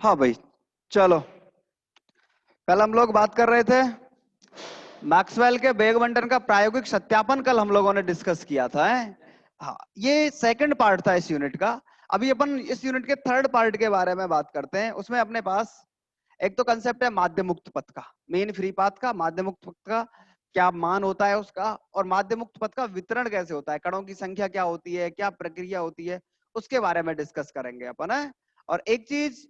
हाँ भाई, चलो। कल हम लोग बात कर रहे थे मैक्सवेल के वेग बंटन का प्रायोगिक सत्यापन। कल हम लोगों ने डिस्कस किया था है? हाँ, ये सेकंड पार्ट था इस यूनिट का। अभी अपन इस यूनिट के थर्ड पार्ट के बारे में बात करते हैं। उसमें अपने पास एक तो कंसेप्ट है माध्य मुक्त पथ का, मेन फ्री पाथ का, माध्य मुक्त पथ का क्या मान होता है उसका, और माध्य मुक्त पथ का वितरण कैसे होता है, कणों की संख्या क्या होती है, क्या प्रक्रिया होती है, उसके बारे में डिस्कस करेंगे अपन है। और एक चीज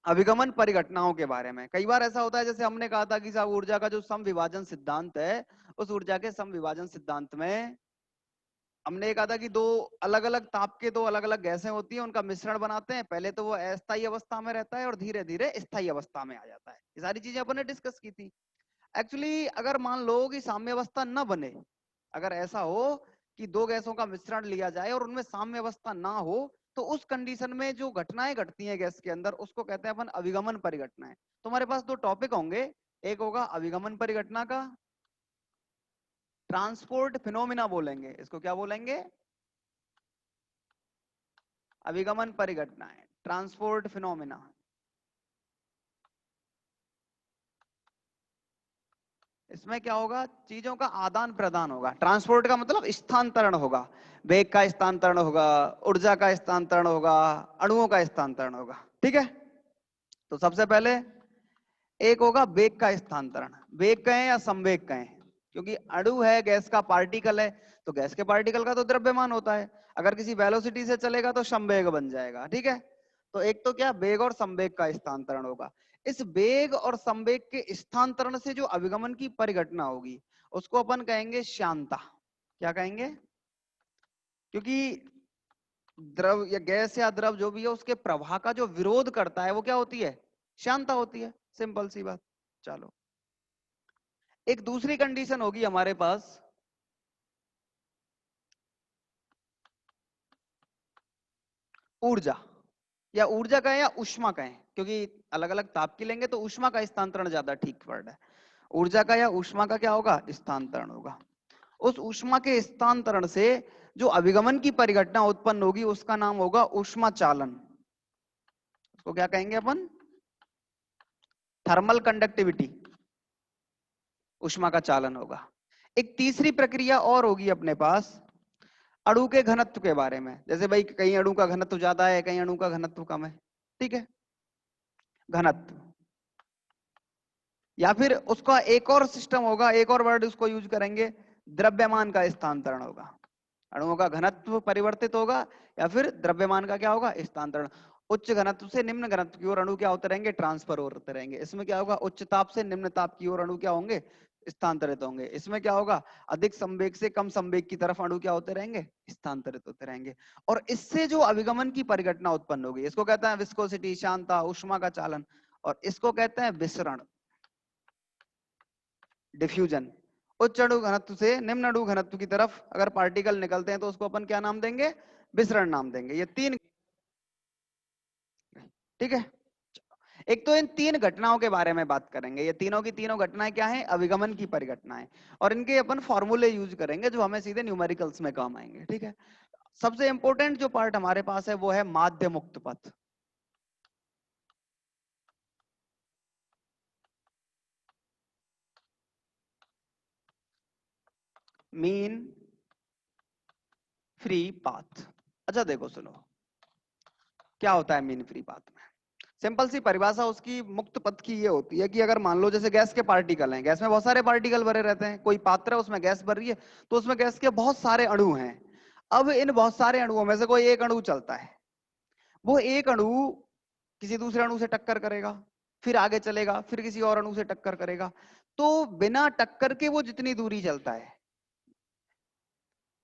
अभिगमन परिघटनाओं के बारे में। कई बार ऐसा होता है, जैसे हमने कहा था कि साहब ऊर्जा का जो समविभाजन सिद्धांत है, उस ऊर्जा के समविभाजन सिद्धांत में हमने ये कहा था कि दो अलग अलग ताप के दो अलग अलग गैसें होती हैं, उनका मिश्रण बनाते हैं। पहले तो वो अस्थायी अवस्था में रहता है और धीरे धीरे स्थायी अवस्था में आ जाता है। ये सारी चीजें अपन ने डिस्कस की थी। एक्चुअली अगर मान लो कि साम्य अवस्था न बने, अगर ऐसा हो कि दो गैसों का मिश्रण लिया जाए और उनमें साम्य अवस्था ना हो, तो उस कंडीशन में जो घटनाएं घटती हैं गैस के अंदर, उसको कहते हैं अपन अभिगमन परिघटनाएं। तो हमारे पास दो टॉपिक होंगे, एक होगा अभिगमन परिघटना का, ट्रांसपोर्ट फिनोमिना बोलेंगे इसको। क्या बोलेंगे? अभिगमन परिघटनाएं, ट्रांसपोर्ट फिनोमिना। इसमें क्या होगा? चीजों का आदान प्रदान होगा। ट्रांसपोर्ट का मतलब स्थानांतरण होगा, वेग का स्थानांतरण होगा, ऊर्जा का स्थानांतरण होगा, अणुओं का स्थानांतरण होगा। ठीक है, तो सबसे पहले एक होगा वेग का स्थानांतरण। वेग कहें या संवेग कहें, क्योंकि अणु है, गैस का पार्टिकल है, तो गैस के पार्टिकल का तो द्रव्यमान होता है। अगर किसी वेलोसिटी से चलेगा तो संवेग बन जाएगा। ठीक है, तो एक तो क्या वेग और संवेग का स्थानांतरण होगा। इस वेग और संवेग के स्थानांतरण से जो अभिगमन की परिघटना होगी, उसको अपन कहेंगे श्यानता। क्या कहेंगे? क्योंकि द्रव या गैस या द्रव जो भी है, उसके प्रवाह का जो विरोध करता है वो क्या होती है? श्यानता होती है। सिंपल सी बात। चलो, एक दूसरी कंडीशन होगी हमारे पास, ऊर्जा। या ऊर्जा कहें या ऊष्मा कहें, क्योंकि अलग अलग ताप की लेंगे तो ऊष्मा का स्थानांतरण ज्यादा ठीक वर्ड है। ऊर्जा का या ऊष्मा का क्या होगा? स्थानांतरण होगा। उस ऊष्मा के स्थानांतरण से जो अभिगमन की परिघटना उत्पन्न होगी, उसका नाम होगा ऊष्मा चालन। उसको क्या कहेंगे अपन? Thermal conductivity. ऊष्मा का चालन होगा। एक तीसरी प्रक्रिया और होगी अपने पास, अणु के घनत्व के बारे में। जैसे भाई कहीं अणु का घनत्व ज्यादा है, कहीं अणु का घनत्व कम है। ठीक है, घनत्व। या फिर उसका एक और सिस्टम होगा, एक और वर्ड उसको यूज करेंगे, द्रव्यमान का स्थानांतरण होगा। अणुओं का घनत्व परिवर्तित होगा या फिर द्रव्यमान का क्या होगा? स्थानांतरण। उच्च घनत्व से निम्न घनत्व की ओर अणु क्या होते रहेंगे? ट्रांसफर होते रहेंगे। इसमें क्या होगा? उच्च ताप से निम्न ताप की ओर अणु क्या होंगे? स्थानांतरित होंगे। इसमें क्या होगा? अधिक संवेग से कम संवेग की तरफ अणु क्या होते रहेंगे? स्थानांतरित होते रहेंगे। और इससे जो अभिगमन की परिघटना उत्पन्न होगी, इसको कहते हैं विस्कोसिटी, शांता, ऊष्मा का चालन, और इसको कहते हैं विसरण, डिफ्यूजन। उच्च अणु घनत्व से निम्न अणु घनत्व की तरफ अगर पार्टिकल निकलते हैं तो उसको अपन क्या नाम देंगे? विसरण नाम देंगे। ये तीन। ठीक है, एक तो इन तीन घटनाओं के बारे में बात करेंगे। ये तीनों की तीनों घटनाएं क्या हैं? अभिगमन की परिघटनाएं। और इनके अपन फॉर्मूले यूज करेंगे जो हमें सीधे न्यूमेरिकल्स में काम आएंगे। ठीक है, सबसे इंपॉर्टेंट जो पार्ट हमारे पास है वो है माध्य मुक्त पथ। Mean free path. अच्छा देखो सुनो, क्या होता है मीन फ्री पाथ में? सिंपल सी परिभाषा उसकी मुक्त पथ की ये होती है कि अगर मान लो जैसे गैस के पार्टिकल हैं, गैस में बहुत सारे पार्टिकल भरे रहते हैं, कोई पात्र है उसमें गैस भर रही है, तो उसमें गैस के बहुत सारे अणु हैं। अब इन बहुत सारे अणुओं में से कोई एक अणु चलता है, वो एक अणु किसी दूसरे अणु से टक्कर करेगा, फिर आगे चलेगा, फिर किसी और अणु से टक्कर करेगा। तो बिना टक्कर के वो जितनी दूरी चलता है,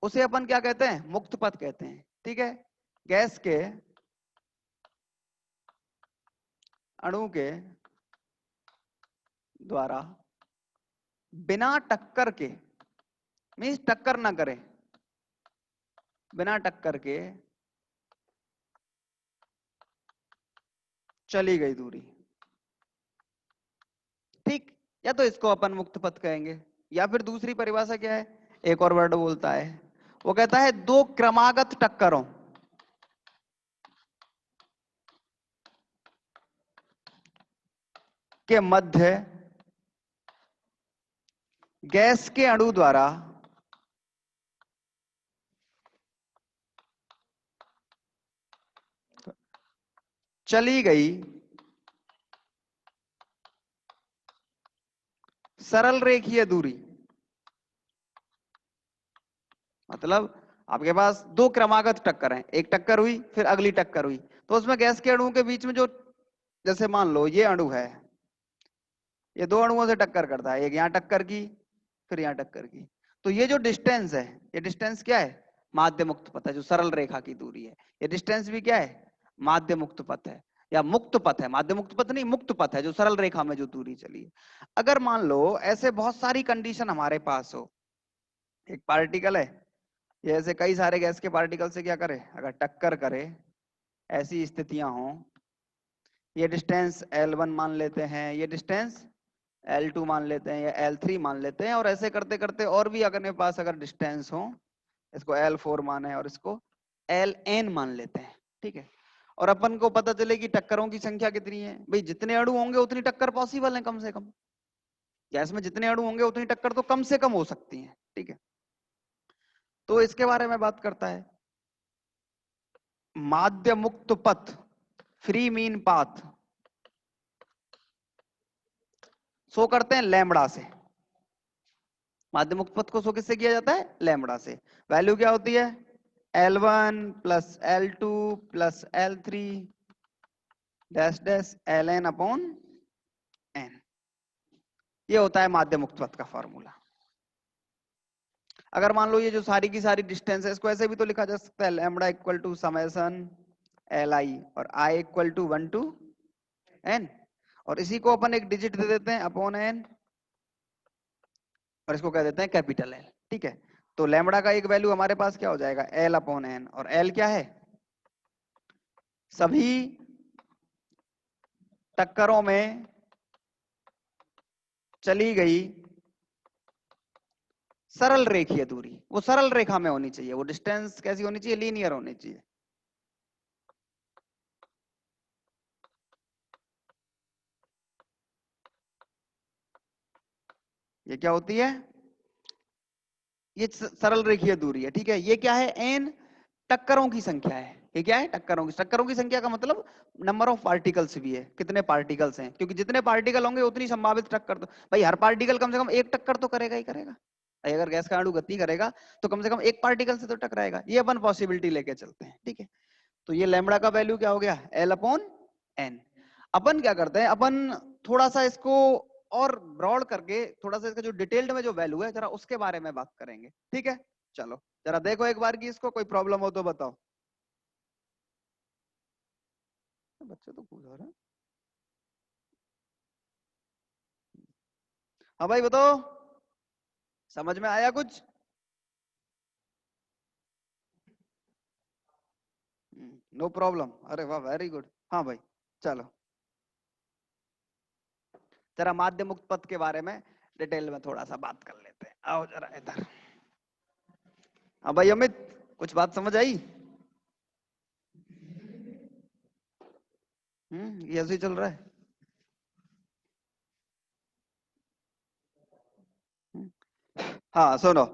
उसे अपन क्या कहते हैं? मुक्त पथ कहते हैं। ठीक है, गैस के अणु के द्वारा बिना टक्कर के, मीन्स टक्कर ना करे, बिना टक्कर के चली गई दूरी। ठीक, या तो इसको अपन मुक्त पथ कहेंगे, या फिर दूसरी परिभाषा क्या है? एक और वर्ड बोलता है, वो कहता है दो क्रमागत टक्करों, के मध्य गैस के अणु द्वारा चली गई सरल रेखीय दूरी, मतलब आपके पास दो क्रमागत टक्कर हैं, एक टक्कर हुई फिर अगली टक्कर हुई, तो उसमें गैस के अणुओं के बीच में जो, जैसे मान लो ये अणु है, ये दो अणुओं से टक्कर करता है, एक यहां टक्कर की फिर यहां टक्कर की, तो ये जो डिस्टेंस है, ये डिस्टेंस क्या है? माध्य मुक्त पथ है, जो सरल रेखा की दूरी है। ये डिस्टेंस भी क्या है? माध्य मुक्त पथ है या मुक्त पथ है, माध्य मुक्त पथ नहीं, मुक्त पथ है, जो सरल रेखा में जो दूरी चली है। अगर मान लो ऐसे बहुत सारी कंडीशन हमारे पास हो, एक पार्टिकल है, ये ऐसे कई सारे गैस के पार्टिकल से क्या करे, अगर टक्कर करे, ऐसी स्थितियां हो, ये डिस्टेंस L1 मान लेते हैं, ये डिस्टेंस L2 मान लेते हैं या L3 मान लेते हैं, और ऐसे करते करते और भी अगर मेरे पास अगर डिस्टेंस हो, इसको L4 माने और इसको Ln मान लेते हैं, ठीक है। और अपन को पता चले कि टक्करों की संख्या कितनी है, भाई जितने अणु होंगे उतनी टक्कर पॉसिबल है, कम से कम गैस में जितने अणु होंगे उतनी टक्कर तो कम से कम हो सकती है, ठीक है। तो इसके बारे में बात करता है माध्य मुक्त पथ, फ्री मीन पाथ, शो करते हैं लैम्बडा से। माध्य मुक्त पथ को शो किससे किया जाता है? लैम्बडा से। वैल्यू क्या होती है? L1 plus L2 plus L3 dash dash Ln upon n, ये होता है माध्य मुक्त पथ का फॉर्मूला। अगर मान लो ये जो सारी की सारी डिस्टेंस है, इसको ऐसे भी तो लिखा जा सकता है, lambda equal to summation Li और I equal to 1 to n, और इसी को अपन एक डिजिट दे देते हैं अपॉन n, और इसको कह देते हैं कैपिटल L, ठीक है। तो लैम्बडा का एक वैल्यू हमारे पास क्या हो जाएगा? L अपॉन n, और L क्या है? सभी टक्करों में चली गई सरल रेखीय दूरी, वो सरल रेखा में होनी चाहिए, वो डिस्टेंस कैसी होनी चाहिए? लीनियर होनी चाहिए। ये क्या होती है? ये सरल रेखीय दूरी है, ठीक है। ये क्या है? n टक्करों की संख्या है। ये क्या है? टक्करों की संख्या का मतलब नंबर ऑफ पार्टिकल्स भी है, कितने पार्टिकल्स हैं, क्योंकि जितने पार्टिकल होंगे उतनी संभावित टक्कर, तो भाई हर पार्टिकल कम से कम एक टक्कर तो करेगा ही करेगा। अगर गैस का अणु गति करेगा तो कम से कम एक पार्टिकल से तो टकराएगा, ये अपन पॉसिबिलिटी लेके चलते हैं, ठीक है। तो ये लैम्बडा का वैल्यू क्या हो गया? L upon n। अपन क्या करते हैं, अपन थोड़ा सा इसको और ब्रॉड करके, थोड़ा सा इसका जो डिटेल्ड में जो वैल्यू है जरा उसके बारे में बात करेंगे, ठीक है। चलो जरा देखो एक बार की इसको, कोई प्रॉब्लम हो तो बताओ। बच्चे तो पूछ रहे हैं। हाँ भाई बताओ, समझ में आया कुछ? नो प्रॉब्लम, अरे वाह वेरी गुड। हाँ भाई चलो जरा माध्य मुक्त पथ के बारे में डिटेल में थोड़ा सा बात कर लेते हैं, आओ जरा इधर। हाँ भाई अमित, कुछ बात समझ आई? ये ऐसे ही चल रहा है। हाँ सुनो,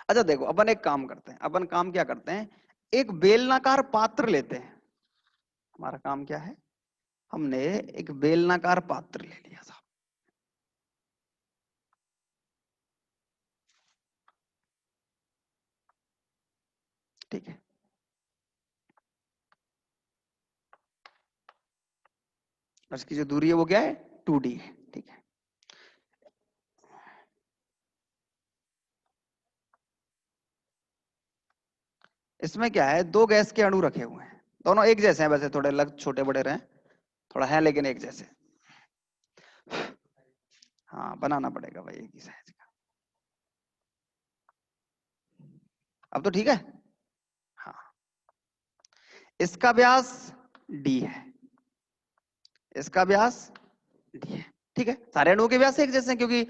अच्छा देखो अपन एक काम करते हैं, अपन काम क्या करते हैं, एक बेलनाकार पात्र लेते हैं। हमारा काम क्या है? हमने एक बेलनाकार पात्र ले लिया साहब, ठीक है। और इसकी जो दूरी है वो क्या है? 2d है, ठीक है। इसमें क्या है, दो गैस के अणु रखे हुए हैं, दोनों एक जैसे हैं, वैसे थोड़े अलग छोटे बड़े रहे, थोड़ा है लेकिन एक जैसे। हाँ बनाना पड़ेगा भाई एक ही साइज का। अब तो ठीक है। हाँ इसका व्यास d है, इसका व्यास d है, ठीक है। सारे अणुओं के व्यास एक जैसे हैं, क्योंकि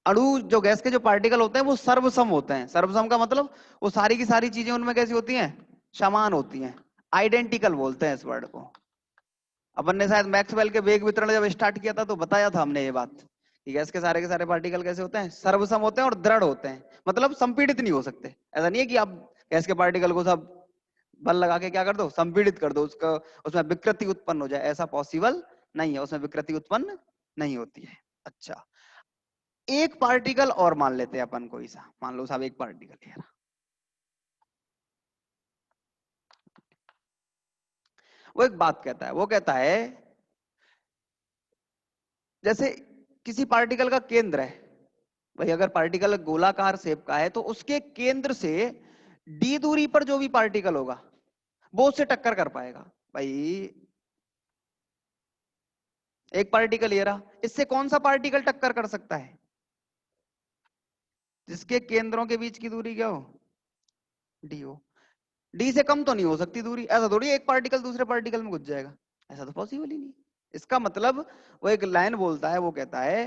अणु जो गैस के जो पार्टिकल होते हैं वो सर्वसम होते हैं। सर्वसम का मतलब वो सारी की सारी चीजें उनमें कैसी होती हैं? समान होती हैं, आइडेंटिकल बोलते हैं इस वर्ड को। अपन ने शायद मैक्सवेल के वेग वितरण जब स्टार्ट किया था तो बताया था हमने ये बात कि गैस के सारे पार्टिकल कैसे होते हैं, सर्वसम होते हैं और दृढ़ होते हैं, मतलब संपीड़ित नहीं हो सकते। ऐसा नहीं है कि आप गैस के पार्टिकल को सब बल लगा के क्या कर दो, संपीड़ित कर दो, उसका उसमें विकृति उत्पन्न हो जाए, ऐसा पॉसिबल नहीं है, उसमें विकृति उत्पन्न नहीं होती है। अच्छा, एक पार्टिकल और मान लेते हैं अपन, कोई सा मान लो साहब, एक पार्टिकल है, वो एक बात कहता है, वो कहता है जैसे किसी पार्टिकल का केंद्र है भाई, अगर पार्टिकल गोलाकार शेप का है तो उसके केंद्र से डी दूरी पर जो भी पार्टिकल होगा वो उससे टक्कर कर पाएगा। भाई एक पार्टिकल ये रहा, इससे कौन सा पार्टिकल टक्कर कर सकता है? जिसके केंद्रों के बीच की दूरी क्या हो, डी हो। डी से कम तो नहीं हो सकती दूरी, ऐसा थोड़ी एक पार्टिकल दूसरे पार्टिकल में घुस जाएगा, ऐसा तो पॉसिबल ही नहीं। इसका मतलब वो एक लाइन बोलता है, वो कहता है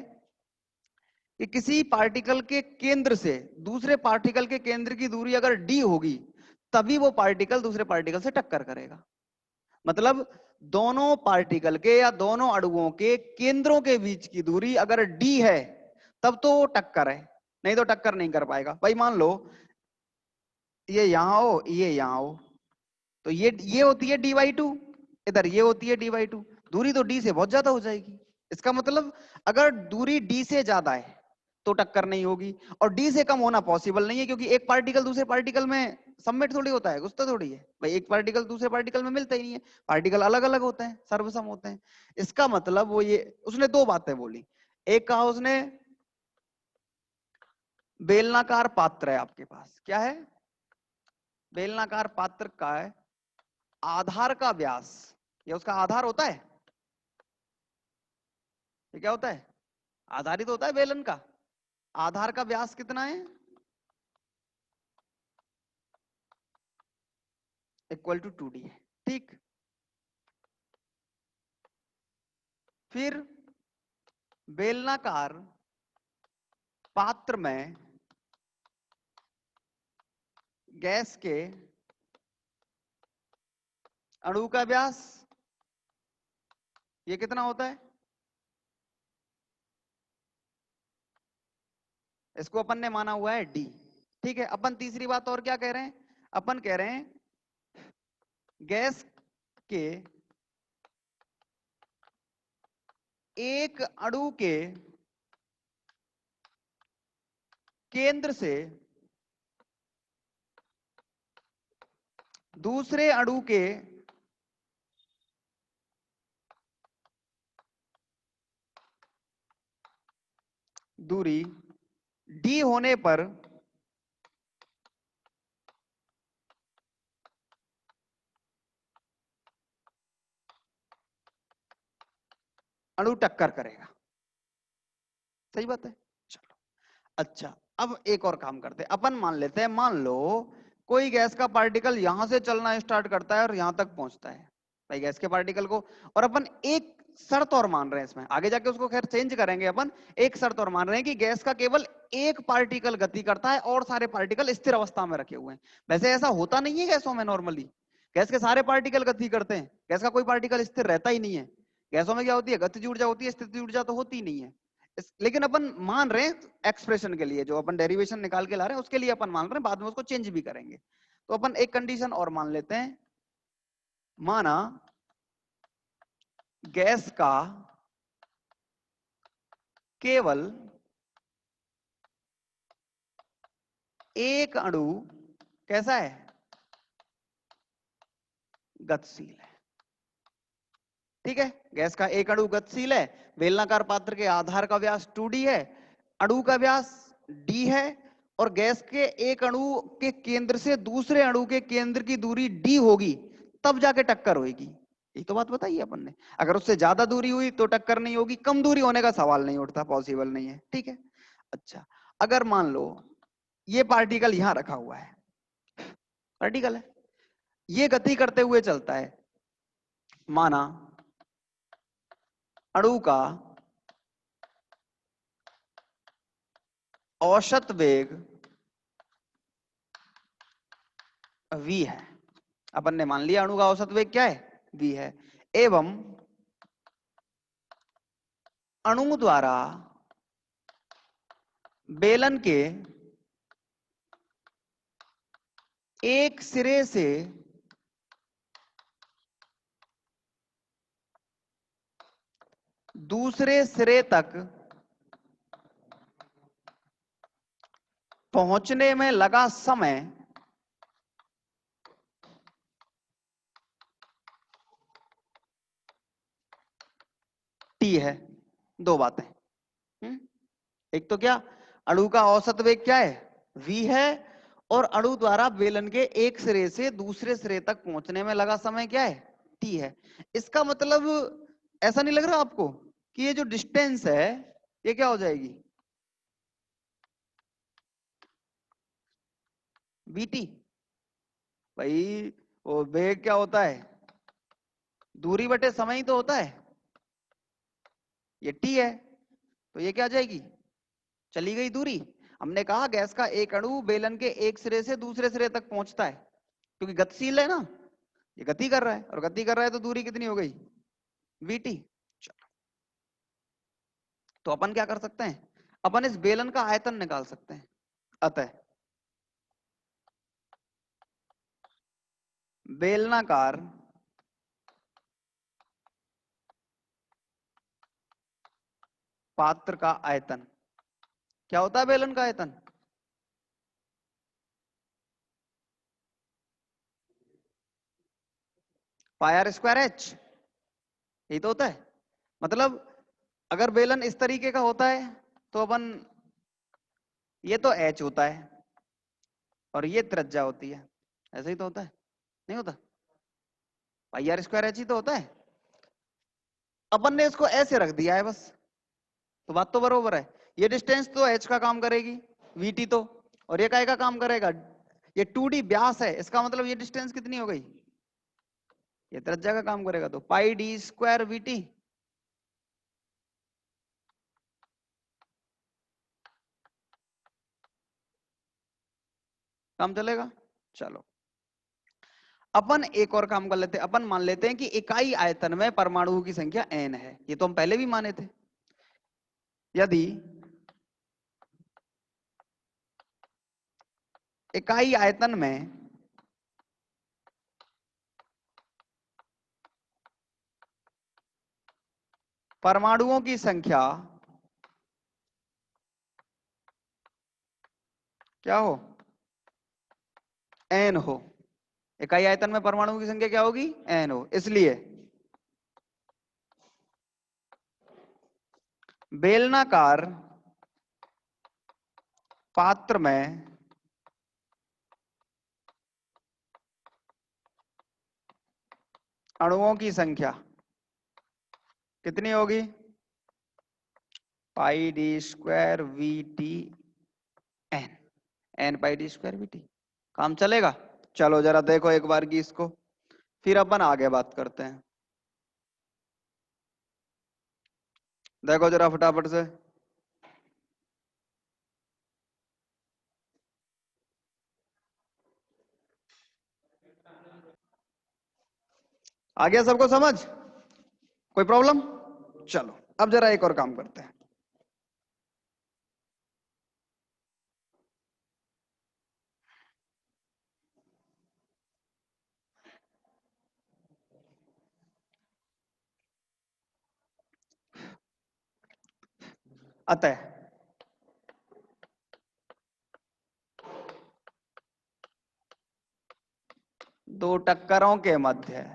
कि किसी पार्टिकल के केंद्र से दूसरे पार्टिकल के केंद्र की दूरी अगर डी होगी तभी वो पार्टिकल दूसरे पार्टिकल से टक्कर करेगा। मतलब दोनों पार्टिकल के या दोनों अणुओं के केंद्रों के बीच की दूरी अगर डी है तब तो वो टक्कर है, नहीं तो टक्कर नहीं कर पाएगा। भाई मान लो ये यहां हो, ये यहां हो, तो ये होती है dy2, इधर ये होती है dy2, दूरी तो d से बहुत ज्यादा हो जाएगी। इसका मतलब अगर दूरी d से ज्यादा है तो टक्कर नहीं होगी, और d से कम होना पॉसिबल नहीं है, क्योंकि एक पार्टिकल दूसरे पार्टिकल में सबमिट थोड़ी होता है, घुसता थोड़ी है भाई, एक पार्टिकल दूसरे पार्टिकल में मिलता ही नहीं है, पार्टिकल अलग अलग होते हैं, सर्वसम होते हैं। इसका मतलब वो ये उसने दो बातें बोली, एक कहा उसने बेलनाकार पात्र है आपके पास, क्या है, बेलनाकार पात्र का है आधार का व्यास, ये उसका आधार होता है, ये क्या होता है, आधारित होता है बेलन का, आधार का व्यास कितना है, इक्वल टू 2d है, ठीक। फिर बेलनाकार पात्र में गैस के अणु का व्यास ये कितना होता है, इसको अपन ने माना हुआ है d, ठीक है। अपन तीसरी बात और क्या कह रहे हैं, अपन कह रहे हैं गैस के एक अणु के केंद्र से दूसरे अणु के दूरी d होने पर अणु टक्कर करेगा, सही बात है। चलो अच्छा, अब एक और काम करते हैं, अपन मान लेते हैं, मान लो कोई गैस का पार्टिकल यहां से चलना स्टार्ट करता है और यहां तक पहुंचता है भाई गैस के पार्टिकल को, और अपन एक शर्त और मान रहे हैं इसमें, आगे जाके उसको खैर चेंज करेंगे अपन, एक शर्त और मान रहे हैं कि गैस का केवल एक पार्टिकल गति करता है और सारे पार्टिकल स्थिर अवस्था में रखे हुए हैं। वैसे ऐसा होता नहीं है गैसों में, नॉर्मली गैस के सारे पार्टिकल गति करते हैं, गैस का कोई पार्टिकल स्थिर रहता ही नहीं है। गैसों में क्या होती है, गतिज ऊर्जा होती है, स्थिति ऊर्जा तो होती नहीं है। लेकिन अपन मान रहे हैं एक्सप्रेशन के लिए, जो अपन डेरिवेशन निकाल के ला रहे हैं उसके लिए अपन मान रहे हैं, बाद में उसको चेंज भी करेंगे। तो अपन एक कंडीशन और मान लेते हैं, माना गैस का केवल एक अणु कैसा है, गतिशील है, ठीक है। गैस का एक अणु गतिशील है, बेलनाकार पात्र के आधार का व्यास 2d है, अणु का व्यास d है, और गैस के एक अणु के केंद्र से दूसरे अणु के केंद्र की दूरी d होगी तब जाके टक्कर होगी। ये तो बात बताइए अपन ने, अगर उससे ज्यादा दूरी हुई तो टक्कर नहीं होगी, कम दूरी होने का सवाल नहीं उठता, पॉसिबल नहीं है, ठीक है। अच्छा, अगर मान लो ये पार्टिकल यहां रखा हुआ है, पार्टिकल है, ये गति करते हुए चलता है, माना अणु का औसत वेग v है, अपन ने मान लिया अणु का औसत वेग क्या है, v है, एवं अणु द्वारा बेलन के एक सिरे से दूसरे सिरे तक पहुंचने में लगा समय टी है। दो बातें। एक तो क्या, अणु का औसत वेग क्या है, v है, और अणु द्वारा बेलन के एक सिरे से दूसरे सिरे तक पहुंचने में लगा समय क्या है, t है। इसका मतलब ऐसा नहीं लग रहा आपको कि ये जो डिस्टेंस है ये क्या हो जाएगी, vt। भाई वो वेग क्या होता है, दूरी बटे समय ही तो होता है, ये t है तो ये क्या आ जाएगी, चली गई दूरी। हमने कहा गैस का एक अणु बेलन के एक सिरे से दूसरे सिरे तक पहुंचता है क्योंकि गतिशील है ना, ये गति कर रहा है, और गति कर रहा है तो दूरी कितनी हो गई, vt। तो अपन क्या कर सकते हैं, अपन इस बेलन का आयतन निकाल सकते हैं। अतः बेलनाकार पात्र का आयतन क्या होता है, बेलन का आयतन, पाई आर स्क्वायर एच, यही तो होता है। मतलब अगर बेलन इस तरीके का होता है तो अपन, ये तो एच होता है और ये त्रिज्या होती है, ऐसे ही तो होता है, नहीं होता, पाई आर स्क्वायर एच ही तो होता है। अपन ने इसको ऐसे रख दिया है बस, तो बात तो बरोबर है। ये डिस्टेंस तो एच का काम करेगी, वीटी तो, और ये काय का काम करेगा, ये 2d व्यास है, इसका मतलब ये डिस्टेंस कितनी हो गई, ये त्रिज्या का काम करेगा, तो पाई डी स्क्वायर वीटी। काम चलेगा। चलो अपन एक और काम कर लेते हैं, अपन मान लेते हैं कि इकाई आयतन में परमाणुओं की संख्या n है, ये तो हम पहले भी माने थे। यदि इकाई आयतन में परमाणुओं की संख्या क्या हो, n हो, इकाई आयतन में परमाणुओं की संख्या क्या होगी, n हो, इसलिए बेलनाकार पात्र में अणुओं की संख्या कितनी होगी, pi D square V T N, N pi D square V T. काम चलेगा। चलो जरा देखो एक बार की इसको, फिर अपन आगे बात करते हैं। देखो जरा फटाफट से, आ गया सबको समझ, कोई प्रॉब्लम। चलो अब जरा एक और काम करते हैं। अतः दो टक्करों के मध्य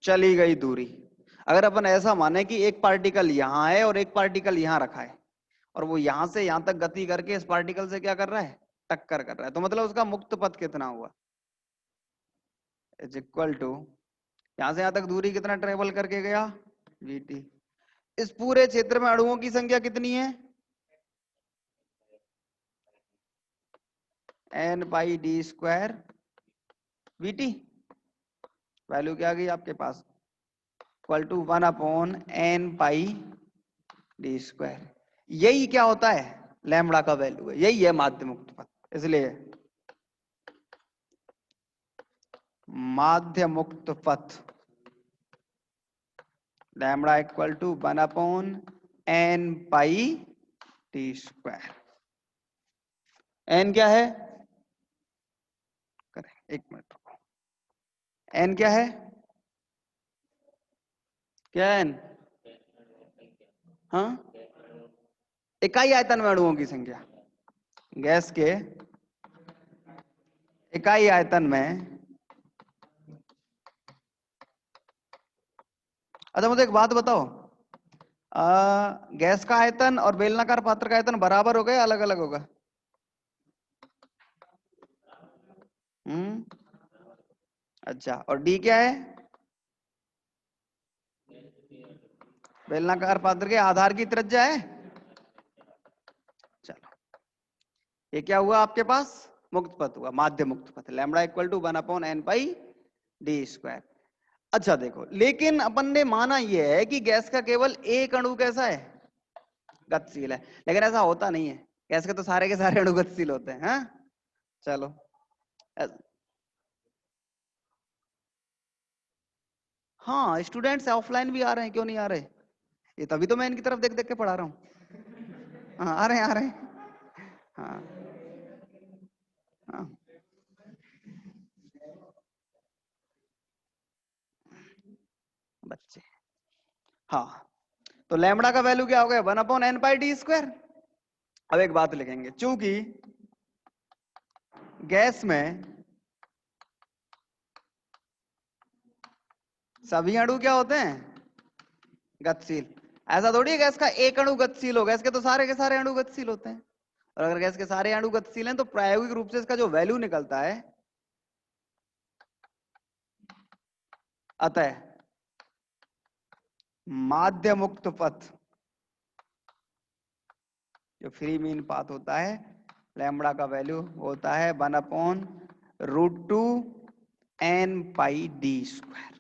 चली गई दूरी, अगर अपन ऐसा माने कि एक पार्टिकल यहां है और एक पार्टिकल यहां रखा है, और वो यहां से यहां तक गति करके इस पार्टिकल से क्या कर रहा है, टक्कर कर रहा है, तो मतलब उसका मुक्त पथ कितना हुआ, इज इक्वल टू, यहां से यहां तक दूरी कितना ट्रेवल करके गया, वीटी। इस पूरे क्षेत्र में अणुओं की संख्या कितनी है, N pi D square VT. Value क्या आ गई आपके पास, equal to 1/n pi D square. यही क्या होता है, लैम्बडा का वैल्यू है, यही है माध्य मुक्त पथ। इसलिए माध्य मुक्त पथ lambda equal to 1/n pi t square. N क्या है, करें एक मिनट रुको, एन क्या है, क्या एन, हाँ इकाई आयतन में अणुओं की संख्या, गैस के इकाई आयतन में। अच्छा मुझे एक बात बताओ, गैस का आयतन और बेलनाकार पात्र का आयतन बराबर हो गया, अलग अलग होगा? अच्छा, और डी क्या है? बेलनाकार पात्र के आधार की त्रिज्या है। चलो, ये क्या हुआ आपके पास, मुक्त पथ हुआ, माध्य मुक्त पथ, lambda equal to 1/n pi D square. अच्छा देखो, लेकिन अपन ने माना यह है कि गैस का केवल एक अणु कैसा है, गतिशील है, लेकिन ऐसा होता नहीं है, गैस के तो सारे के सारे अणु गतिशील होते हैं। हाँ चलो, हाँ स्टूडेंट्स ऑफलाइन भी आ रहे हैं, क्यों नहीं आ रहे, ये तभी तो मैं इनकी तरफ देख देख के पढ़ा रहा हूँ। हाँ आ रहे हैं, आ रहे हैं। हाँ हाँ बच्चे, हाँ तो लैम्बडा का वैल्यू क्या हो गया, 1/n पाई डी स्क्वायर। अब एक बात लिखेंगे, चूंकि गैस में सभी अणु क्या होते हैं, गतिशील। ऐसा थोड़ी है गैस का एक अणु गतिशील हो, गैस के तो सारे के सारे अणु गतिशील होते हैं, और अगर गैस के सारे अणु गतिशील हैं तो प्रायोगिक रूप से इसका जो वैल्यू निकलता है, अतः माध्य मुक्त पथ जो फ्री मीन पाथ होता है, लैम्बडा का वैल्यू होता है 1/√2n पाई डी स्क्वायर।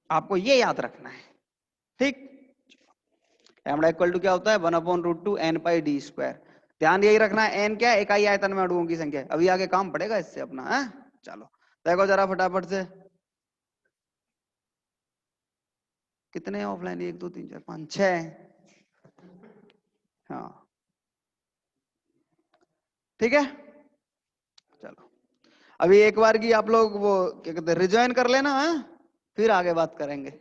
आपको ये याद रखना है, ठीक। लैम्बडा इक्वल टू क्या होता है, 1/√2n पाई डी स्क्वायर। ध्यान यही रखना है, एन क्या है, इकाई आयतन में अणुओं की संख्या। अभी आगे काम पड़ेगा इससे अपना, है चलो देखो जरा फटाफट से, कितने ऑफलाइन, 1 2 3 4 5 6, हाँ ठीक है। चलो अभी एक बार की आप लोग वो क्या कहते हैं, रिजॉइन कर लेना है, फिर आगे बात करेंगे।